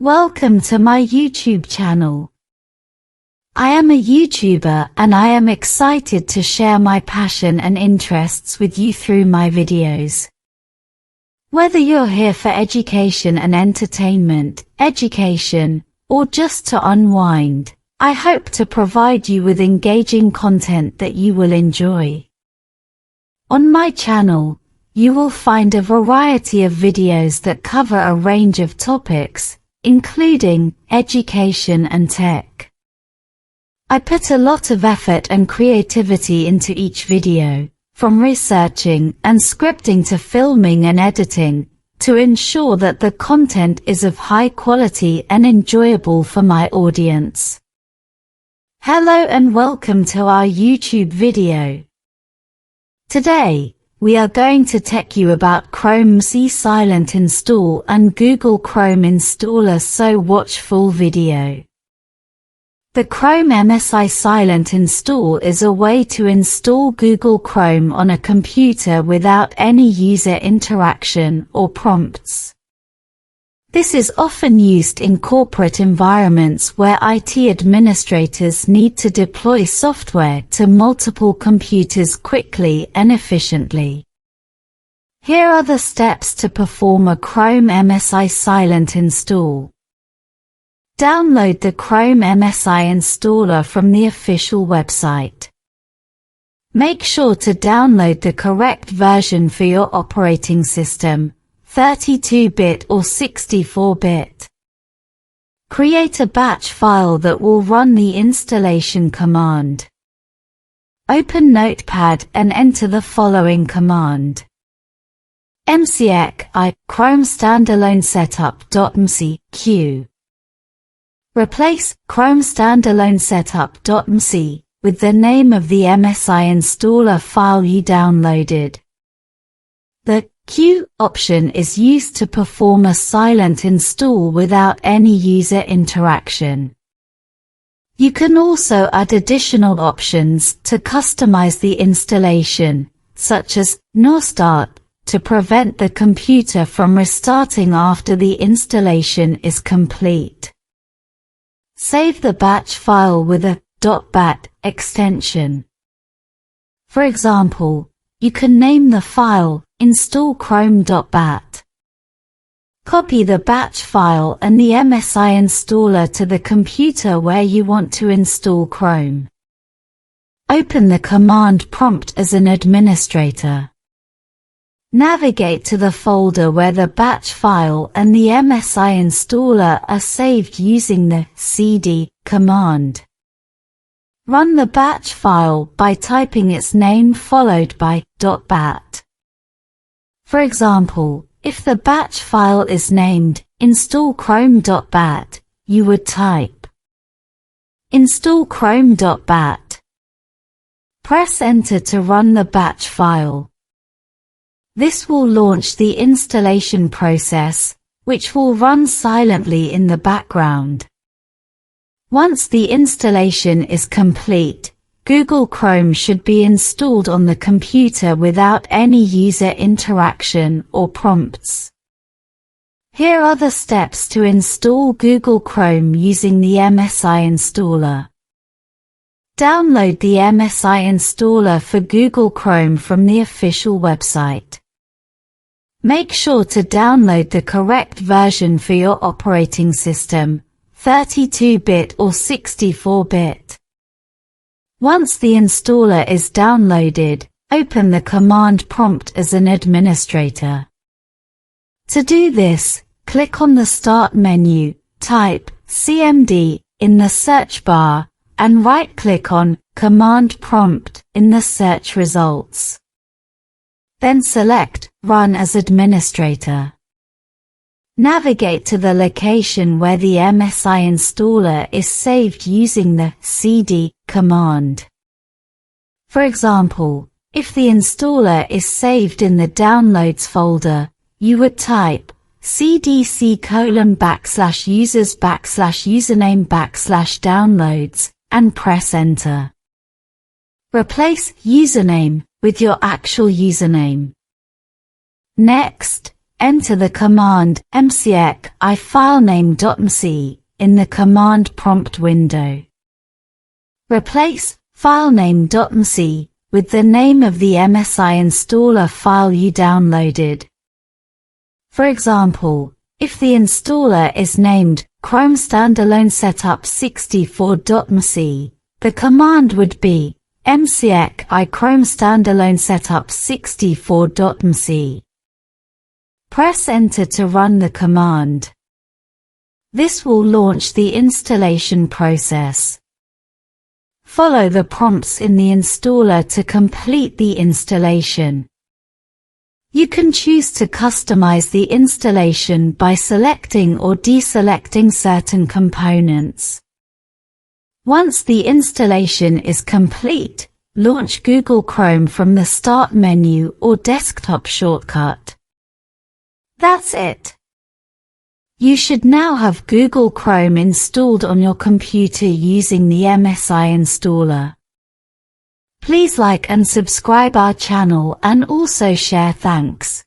Welcome to my YouTube channel. I am a YouTuber and I am excited to share my passion and interests with you through my videos. Whether you're here for education and entertainment, or just to unwind, I hope to provide you with engaging content that you will enjoy. On my channel, you will find a variety of videos that cover a range of topics, including education and tech. I put a lot of effort and creativity into each video, from researching and scripting to filming and editing, to ensure that the content is of high quality and enjoyable for my audience. Hello and welcome to our YouTube video. Today, we are going to tech you about Chrome MSI Silent Install and Google Chrome Installer, so watch full video. The Chrome MSI Silent Install is a way to install Google Chrome on a computer without any user interaction or prompts. This is often used in corporate environments where IT administrators need to deploy software to multiple computers quickly and efficiently. Here are the steps to perform a Chrome MSI Silent Install. Download the Chrome MSI installer from the official website. Make sure to download the correct version for your operating system, 32-bit or 64-bit. Create a batch file that will run the installation command. Open Notepad and enter the following command. msec Chrome standalone setup.msc q. Replace Chrome standalone setup.msc with the name of the MSI installer file you downloaded. The Q option is used to perform a silent install without any user interaction. You can also add additional options to customize the installation, such as No Start, to prevent the computer from restarting after the installation is complete. Save the batch file with a .bat extension. For example, you can name the file install chrome.bat. Copy the batch file and the MSI installer to the computer where you want to install Chrome. Open the command prompt as an administrator. Navigate to the folder where the batch file and the MSI installer are saved using the cd command. Run the batch file by typing its name followed by .bat. For example, if the batch file is named install chrome.bat, you would type install chrome.bat. Press enter to run the batch file. This will launch the installation process, which will run silently in the background. Once the installation is complete, Google Chrome should be installed on the computer without any user interaction or prompts. Here are the steps to install Google Chrome using the MSI installer. Download the MSI installer for Google Chrome from the official website. Make sure to download the correct version for your operating system, 32-bit or 64-bit. Once the installer is downloaded, open the command prompt as an administrator. To do this, click on the Start menu, type CMD in the search bar, and right-click on Command Prompt in the search results. Then select Run as Administrator. Navigate to the location where the MSI installer is saved using the cd command. For example, if the installer is saved in the Downloads folder, you would type cdc:/users/username/downloads and press enter. Replace username with your actual username. Next, enter the command msec iFilename.msc in the command prompt window. Replace filename.msc with the name of the MSI installer file you downloaded. For example, if the installer is named Chrome Standalone Setup 64.msc, the command would be msec iChrome Standalone Setup 64.msc. Press Enter to run the command. This will launch the installation process. Follow the prompts in the installer to complete the installation. You can choose to customize the installation by selecting or deselecting certain components. Once the installation is complete, launch Google Chrome from the Start menu or desktop shortcut. That's it. You should now have Google Chrome installed on your computer using the MSI installer. Please like and subscribe our channel and also share. Thanks.